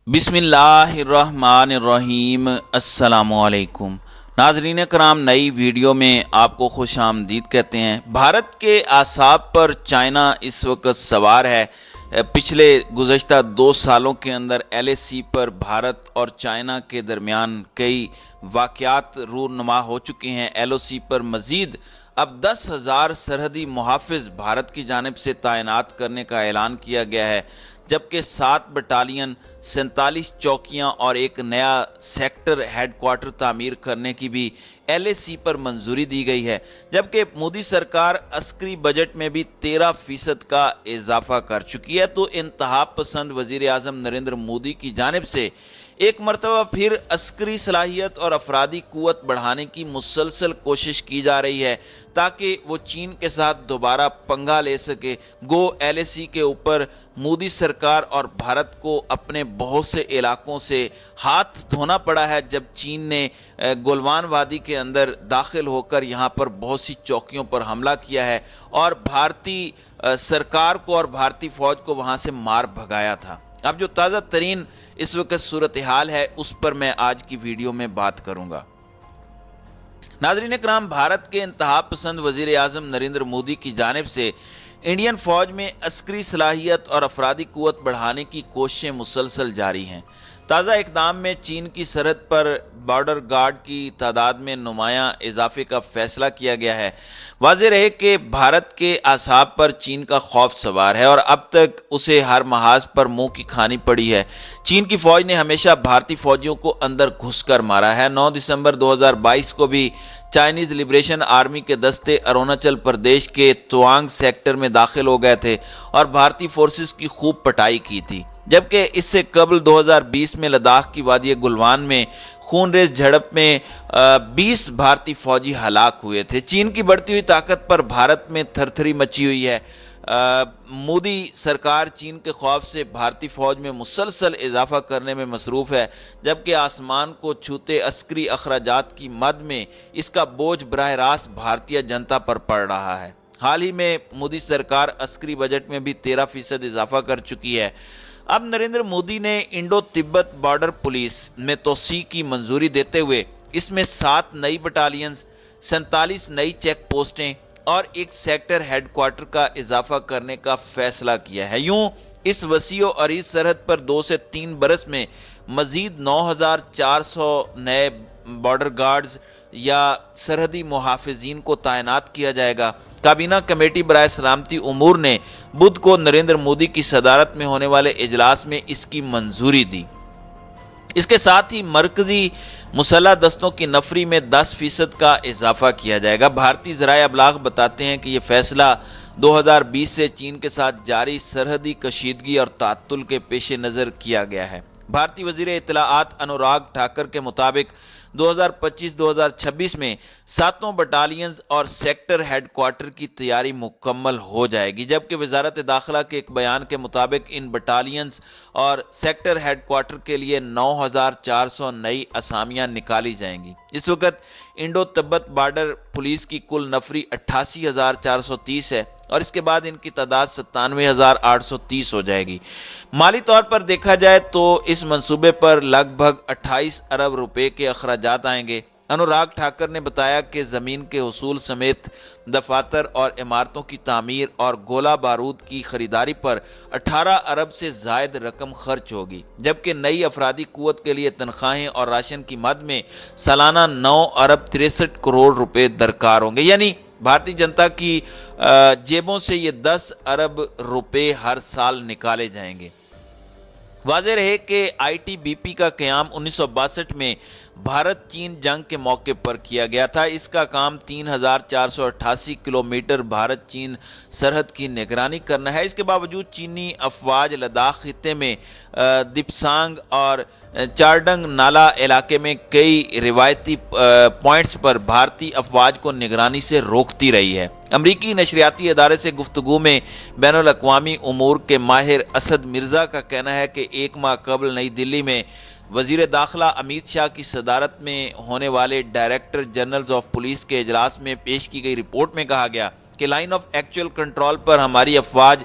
بسم اللہ الرحمن الرحیم۔ السلام علیکم ناظرین کرام، نئی ویڈیو میں آپ کو خوش آمدید کہتے ہیں۔ بھارت کے اعصاب پر چائنا اس وقت سوار ہے۔ پچھلے گزشتہ 2 سالوں کے اندر ایل اے سی پر بھارت اور چائنا کے درمیان کئی واقعات رونما ہو چکے ہیں۔ ایل او سی پر مزید اب 10,000 سرحدی محافظ بھارت کی جانب سے تعینات کرنے کا اعلان کیا گیا ہے، جبکہ 7 بٹالین، 47 چوکیاں اور ایک نیا سیکٹر ہیڈ کوارٹر تعمیر کرنے کی بھی ایل اے سی پر منظوری دی گئی ہے، جبکہ مودی سرکار عسکری بجٹ میں بھی 13% کا اضافہ کر چکی ہے۔ تو انتہا پسند وزیر اعظم نریندر مودی کی جانب سے ایک مرتبہ پھر عسکری صلاحیت اور افرادی قوت بڑھانے کی مسلسل کوشش کی جا رہی ہے تاکہ وہ چین کے ساتھ دوبارہ پنگا لے سکے۔ گو ایل اے سی کے اوپر مودی سرکار اور بھارت کو اپنے بہت سے علاقوں سے ہاتھ دھونا پڑا ہے، جب چین نے گلوان وادی کے اندر داخل ہو کر یہاں پر بہت سی چوکیوں پر حملہ کیا ہے اور بھارتی سرکار کو اور بھارتی فوج کو وہاں سے مار بھگایا تھا۔ اب جو تازہ ترین اس وقت صورتحال ہے اس پر میں آج کی ویڈیو میں بات کروں گا۔ ناظرین کرام، بھارت کے انتہا پسند وزیر اعظم نریندر مودی کی جانب سے انڈین فوج میں عسکری صلاحیت اور افرادی قوت بڑھانے کی کوششیں مسلسل جاری ہیں۔ تازہ اقدام میں چین کی سرحد پر بارڈر گارڈ کی تعداد میں نمایاں اضافے کا فیصلہ کیا گیا ہے۔ واضح رہے کہ بھارت کے اعصاب پر چین کا خوف سوار ہے اور اب تک اسے ہر محاذ پر منہ کی کھانی پڑی ہے۔ چین کی فوج نے ہمیشہ بھارتی فوجیوں کو اندر گھس کر مارا ہے۔ 9 دسمبر 2022 کو بھی چائنیز لبریشن آرمی کے دستے اروناچل پردیش کے توانگ سیکٹر میں داخل ہو گئے تھے اور بھارتی فورسز کی خوب پٹائی کی تھی، جبکہ اس سے قبل 2020 میں لداخ کی وادی گلوان میں خون ریز جھڑپ میں 20 بھارتی فوجی ہلاک ہوئے تھے۔ چین کی بڑھتی ہوئی طاقت پر بھارت میں تھر تھری مچی ہوئی ہے۔ مودی سرکار چین کے خوف سے بھارتی فوج میں مسلسل اضافہ کرنے میں مصروف ہے، جبکہ آسمان کو چھوتے عسکری اخراجات کی مد میں اس کا بوجھ براہ راست بھارتیہ جنتا پر پڑ رہا ہے۔ حال ہی میں مودی سرکار عسکری بجٹ میں بھی 13% اضافہ کر چکی ہے۔ اب نریندر مودی نے انڈو تبت بارڈر پولیس میں توسیع کی منظوری دیتے ہوئے اس میں 7 نئی بٹالینز، 47 نئی چیک پوسٹیں اور ایک سیکٹر ہیڈ کوارٹر کا اضافہ کرنے کا فیصلہ کیا ہے۔ یوں اس وسیع و عریض سرحد پر 2 سے 3 برس میں مزید 9,400 نئے بارڈر گارڈز یا سرحدی محافظین کو تعینات کیا جائے گا۔ کابینہ کمیٹی برائے سلامتی امور نے بدھ کو نریندر مودی کی صدارت میں ہونے والے اجلاس میں اس کی منظوری دی۔ اس کے ساتھ ہی مرکزی مسلح دستوں کی نفری میں 10% کا اضافہ کیا جائے گا۔ بھارتی ذرائع ابلاغ بتاتے ہیں کہ یہ فیصلہ 2020 سے چین کے ساتھ جاری سرحدی کشیدگی اور تعطل کے پیش نظر کیا گیا ہے۔ بھارتی وزیر اطلاعات انوراگ ٹھاکر کے مطابق 2025-2026 میں 7 بٹالینز اور سیکٹر ہیڈ کوارٹر کی تیاری مکمل ہو جائے گی، جبکہ وزارت داخلہ کے ایک بیان کے مطابق ان بٹالینز اور سیکٹر ہیڈ کوارٹر کے لیے 9,400 نئی اسامیاں نکالی جائیں گی۔ اس وقت انڈو تبت بارڈر پولیس کی کل نفری 88,430 ہے اور اس کے بعد ان کی تعداد 97,830 ہو جائے گی۔ مالی طور پر دیکھا جائے تو اس منصوبے پر لگ بھگ 28 ارب روپے کے اخراجات آئیں گے۔ انوراگ ٹھاکر نے بتایا کہ زمین کے حصول سمیت دفاتر اور عمارتوں کی تعمیر اور گولہ بارود کی خریداری پر 18 ارب سے زائد رقم خرچ ہوگی، جبکہ نئی افرادی قوت کے لیے تنخواہیں اور راشن کی مد میں سالانہ 9 ارب 63 کروڑ روپے درکار ہوں گے، یعنی بھارتی جنتا کی جیبوں سے یہ 10 ارب روپے ہر سال نکالے جائیں گے۔ واضح رہے کہ آئی ٹی بی پی کا قیام 1962 میں بھارت چین جنگ کے موقع پر کیا گیا تھا۔ اس کا کام 3,488 کلومیٹر بھارت چین سرحد کی نگرانی کرنا ہے۔ اس کے باوجود چینی افواج لداخ خطے میں دپسانگ اور چارڈنگ نالا علاقے میں کئی روایتی پوائنٹس پر بھارتی افواج کو نگرانی سے روکتی رہی ہے۔ امریکی نشریاتی ادارے سے گفتگو میں بین الاقوامی امور کے ماہر اسد مرزا کا کہنا ہے کہ 1 ماہ قبل نئی دلی میں وزیر داخلہ امیت شاہ کی صدارت میں ہونے والے ڈائریکٹر جنرلز آف پولیس کے اجلاس میں پیش کی گئی رپورٹ میں کہا گیا کہ لائن آف ایکچوئل کنٹرول پر ہماری افواج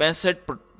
65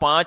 5